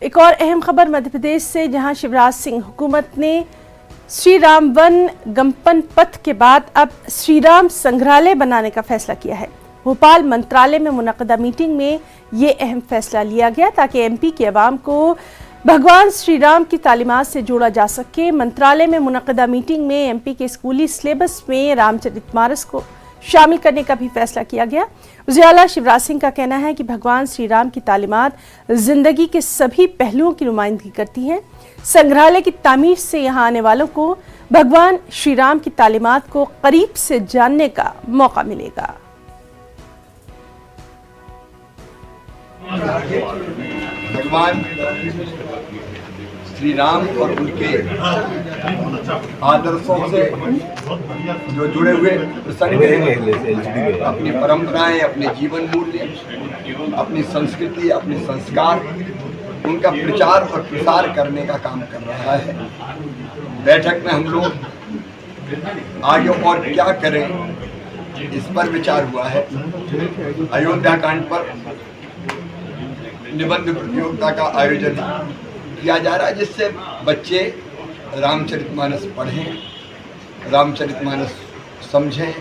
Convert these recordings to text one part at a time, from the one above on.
एक और अहम खबर मध्य प्रदेश से, जहां शिवराज सिंह हुकूमत ने श्री राम वन गम्पन पथ के बाद अब श्री राम संग्रहालय बनाने का फैसला किया है। भोपाल मंत्रालय में मुनक्कदा मीटिंग में ये अहम फैसला लिया गया ताकि एमपी के अवाम को भगवान श्री राम की तालीमात से जोड़ा जा सके। मंत्रालय में मुनक्कदा मीटिंग में एमपी के स्कूली सिलेबस में रामचरितमानस को शामिल करने का भी फैसला किया गया। वज़ीर आला शिवराज सिंह का कहना है कि भगवान श्री राम की तालीमात जिंदगी के सभी पहलुओं की नुमाइंदगी करती हैं। संग्रहालय की तामीर से यहाँ आने वालों को भगवान श्री राम की तालीमात को करीब से जानने का मौका मिलेगा। भगवान श्री राम और उनके आदर्शों से जो जुड़े हुए प्रसंग हैं, अपनी परंपराएं, अपने जीवन मूल्य, अपनी संस्कृति, अपने संस्कार, उनका प्रचार और प्रसार करने का काम कर रहा है। बैठक में हम लोग आगे और क्या करें इस पर विचार हुआ है। अयोध्या कांड पर निबंध प्रतियोगिता का आयोजन किया जा रहा है, जिससे बच्चे रामचरितमानस पढ़ें, रामचरितमानस समझें,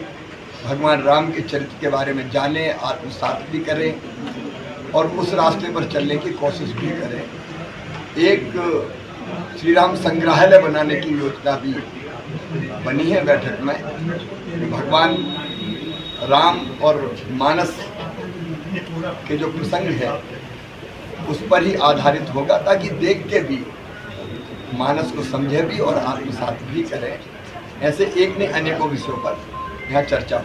भगवान राम के चरित्र के बारे में जानें, आत्मसात भी करें और उस रास्ते पर चलने की कोशिश भी करें। एक श्री राम संग्रहालय बनाने की योजना भी बनी है बैठक में। भगवान राम और मानस के जो प्रसंग है उस पर ही आधारित होगा, ताकि देख के भी मानस को समझे भी और आत्मसात भी करें। ऐसे एक ने अनेकों विषयों पर यहाँ चर्चा।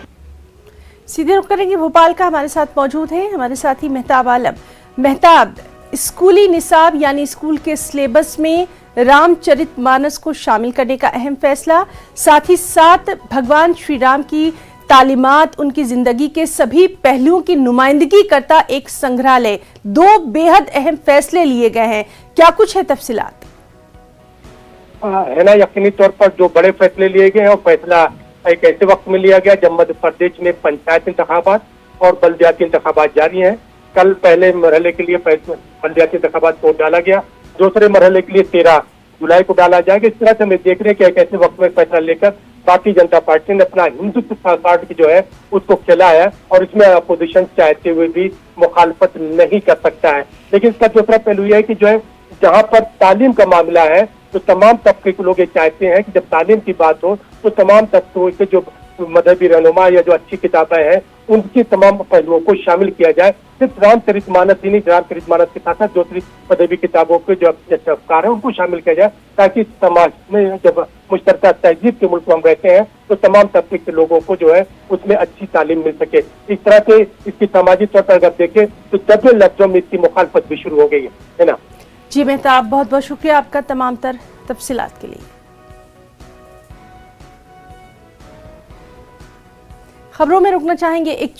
सीधे रुख करेंगे भोपाल का, हमारे साथ मौजूद है हमारे साथी मेहताब आलम। मेहताब, स्कूली निसाब यानी स्कूल के सिलेबस में रामचरितमानस को शामिल करने का अहम फैसला, साथ ही साथ भगवान श्री राम की तालीमात, उनकी जिंदगी के सभी पहलुओं की नुमाइंदगी करता एक संग्रहालय, दो बेहद अहम फैसले लिए गए हैं। क्या कुछ है तफसीलात? है ना, यकीनी तौर पर जो बड़े फैसले लिए गए हैं और फैसला एक ऐसे वक्त में लिया गया जब मध्य प्रदेश में पंचायत इंतखाबात और बल्दियाती इंतखाबात जारी हैं। कल पहले मरहले के लिए बल्दियाती इंतखाबात को डाला गया, दूसरे मरहले के लिए 13 जुलाई को डाला जाएगा। इस तरह से हमें देख रहे हैं कि एक ऐसे वक्त में फैसला लेकर भारतीय जनता पार्टी ने अपना हिंदुत्व कार्ड जो है उसको खेला है और इसमें अपोजिशन चाहते हुए भी मुखालफत नहीं कर सकता है। लेकिन इसका दूसरा पहलू यह है कि जो है जहां पर तालीम का मामला है तो तमाम तबके के लोग ये चाहते हैं कि जब तालीम की बात हो तो तमाम तबकों के जो मजहबी रहनुमा या जो अच्छी किताबें हैं उनकी तमाम पहलुओं को शामिल किया जाए। सिर्फ रामचरितमानस ही नहीं, रामचरितमानस के साथ साथ दूसरी मजहबी किताबों के जो अफकार है उनको शामिल किया जाए, ताकि समाज में जब मुश्तरका तहजीब के मुल्क में हम रहते हैं तो तमाम तबके के लोगों को जो है उसमें अच्छी तालीम मिल सके। इस तरह से इसकी सामाजिक तौर पर अगर देखें तो दबे लफ्जों में इसकी मुखालफत भी शुरू हो गई है ना। जी मेहताब, बहुत बहुत शुक्रिया आपका तमाम तर तफसीलात के लिए। खबरों में रुकना चाहेंगे एक